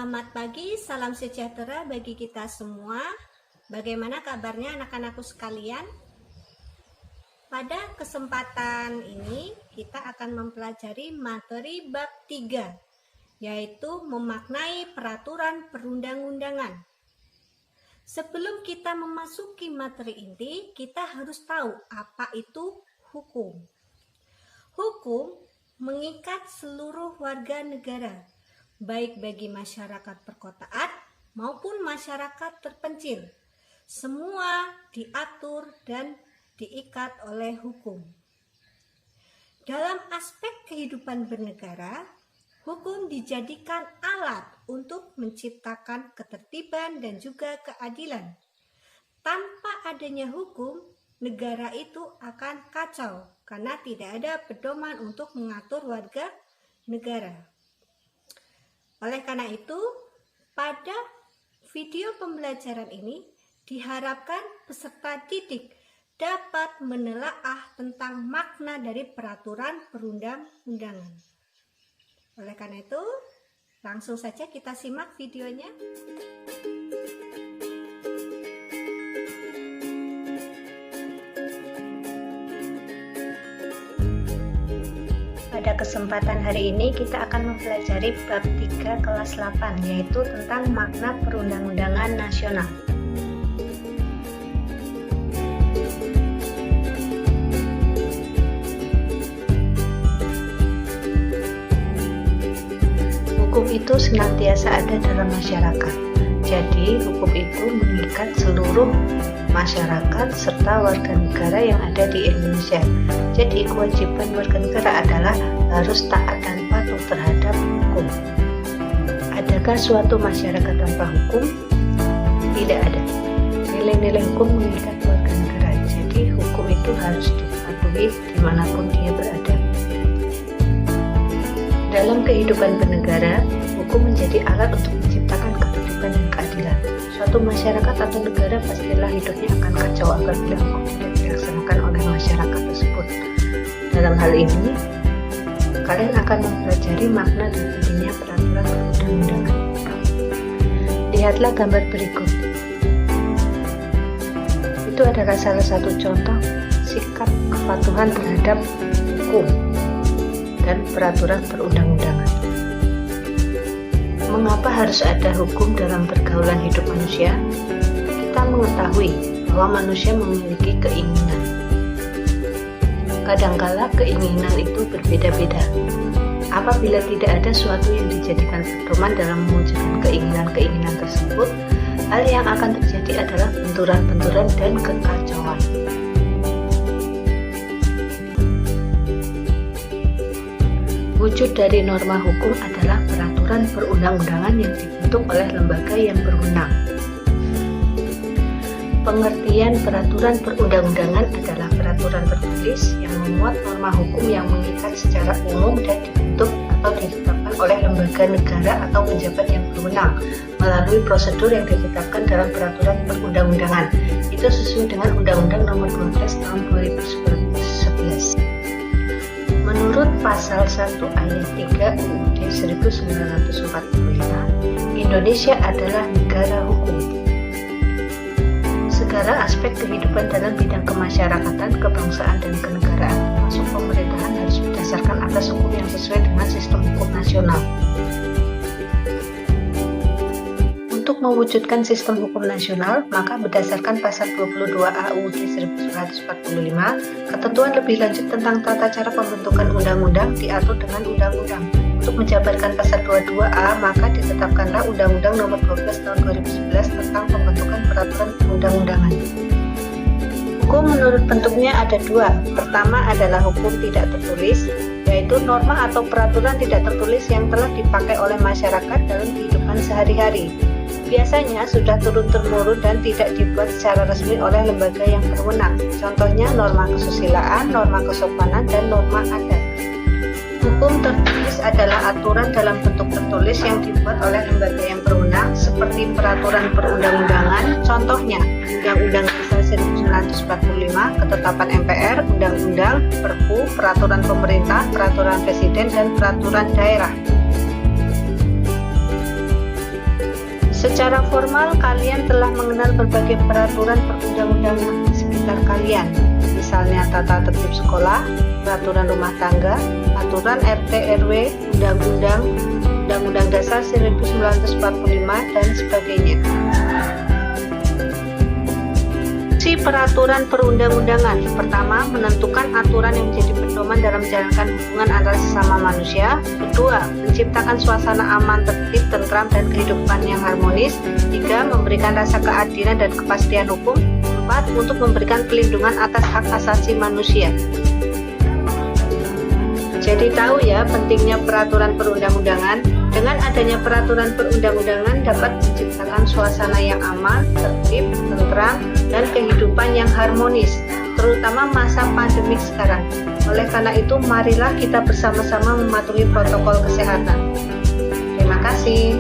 Selamat pagi, salam sejahtera bagi kita semua. Bagaimana kabarnya anak-anakku sekalian? Pada kesempatan ini kita akan mempelajari materi bab 3, yaitu memaknai peraturan perundang-undangan. Sebelum kita memasuki materi inti, kita harus tahu apa itu hukum. Hukum mengikat seluruh warga negara, baik bagi masyarakat perkotaan maupun masyarakat terpencil. Semua diatur dan diikat oleh hukum. Dalam aspek kehidupan bernegara, hukum dijadikan alat untuk menciptakan ketertiban dan juga keadilan. Tanpa adanya hukum, negara itu akan kacau karena tidak ada pedoman untuk mengatur warga negara. Oleh karena itu, pada video pembelajaran ini diharapkan peserta didik dapat menelaah tentang makna dari peraturan perundang-undangan. Oleh karena itu, langsung saja kita simak videonya. Pada kesempatan hari ini kita akan mempelajari bab 3 kelas 8, yaitu tentang makna perundang-undangan nasional. Hukum itu senantiasa ada dalam masyarakat. Jadi, hukum itu mengikat seluruh masyarakat serta warga negara yang ada di Indonesia. Jadi, kewajiban warga negara adalah harus taat dan patuh terhadap hukum. Adakah suatu masyarakat tanpa hukum? Tidak ada. Nilai-nilai hukum mengikat warga negara. Jadi, hukum itu harus dipatuhi dimanapun dia berada. Dalam kehidupan bernegara, hukum menjadi alat untuk menciptakan ketertiban dan keadilan. Suatu masyarakat atau negara pastilah hidupnya akan kacau apabila hukum tidak dilaksanakan oleh masyarakat tersebut. Dalam hal ini, kalian akan mempelajari makna dan pentingnya peraturan perundang-undangan. Lihatlah gambar berikut. Itu adalah salah satu contoh sikap kepatuhan terhadap hukum dan peraturan perundang-undangan. Mengapa harus ada hukum dalam pergaulan hidup manusia? Kita mengetahui bahwa manusia memiliki keinginan. Kadangkala keinginan itu berbeda-beda. Apabila tidak ada suatu yang dijadikan pedoman dalam mewujudkan keinginan-keinginan tersebut, hal yang akan terjadi adalah benturan-benturan dan kekacauan. Wujud dari norma hukum adalah peraturan perundang-undangan yang dibentuk oleh lembaga yang berwenang. Pengertian peraturan perundang-undangan adalah peraturan tertulis yang memuat norma hukum yang mengikat secara umum dan dibentuk atau ditetapkan oleh lembaga negara atau pejabat yang berwenang melalui prosedur yang ditetapkan dalam peraturan perundang-undangan. Itu sesuai dengan Undang-Undang Nomor 12 Tahun 2011. Menurut pasal 1 ayat 3 UUD 1945, Indonesia adalah negara hukum. Segala aspek kehidupan dalam bidang kemasyarakatan, kebangsaan, dan kenegaraan, termasuk pemerintahan, harus berdasarkan atas hukum yang sesuai dengan sistem hukum nasional. Untuk mewujudkan sistem hukum nasional, maka berdasarkan pasal 22A UUD 1945, ketentuan lebih lanjut tentang tata cara pembentukan undang-undang diatur dengan undang-undang. Untuk menjabarkan pasal 22A, maka ditetapkanlah Undang-Undang Nomor 12 Tahun 2011 tentang pembentukan peraturan perundang-undangan. Hukum menurut bentuknya ada dua. Pertama adalah hukum tidak tertulis, yaitu norma atau peraturan tidak tertulis yang telah dipakai oleh masyarakat dalam kehidupan sehari-hari. Biasanya sudah turun-temurun dan tidak dibuat secara resmi oleh lembaga yang berwenang. Contohnya norma kesusilaan, norma kesopanan, dan norma adat. Hukum tertulis adalah aturan dalam bentuk tertulis yang dibuat oleh lembaga yang berwenang seperti peraturan perundang-undangan, contohnya Undang-Undang Dasar 1945, Ketetapan MPR, Undang-Undang, Perpu, Peraturan Pemerintah, Peraturan Presiden, dan Peraturan Daerah. Secara formal, kalian telah mengenal berbagai peraturan perundang-undangan di sekitar kalian, misalnya tata tertib sekolah, peraturan rumah tangga, aturan RT RW, undang-undang, Undang-Undang Dasar 1945, dan sebagainya. Fungsi peraturan perundang-undangan: pertama, menentukan aturan yang menjadi pedoman dalam menjalankan hubungan antara sesama manusia. Kedua, menciptakan suasana aman, tertib, tentram, dan kehidupan yang harmonis. Tiga, memberikan rasa keadilan dan kepastian hukum. Empat, untuk memberikan pelindungan atas hak asasi manusia. Jadi tahu ya pentingnya peraturan perundang-undangan. Dengan adanya peraturan perundang-undangan dapat menciptakan suasana yang aman, tertib, tentram, dan kehidupan yang harmonis, terutama masa pandemik sekarang. Oleh karena itu, marilah kita bersama-sama mematuhi protokol kesehatan. Terima kasih.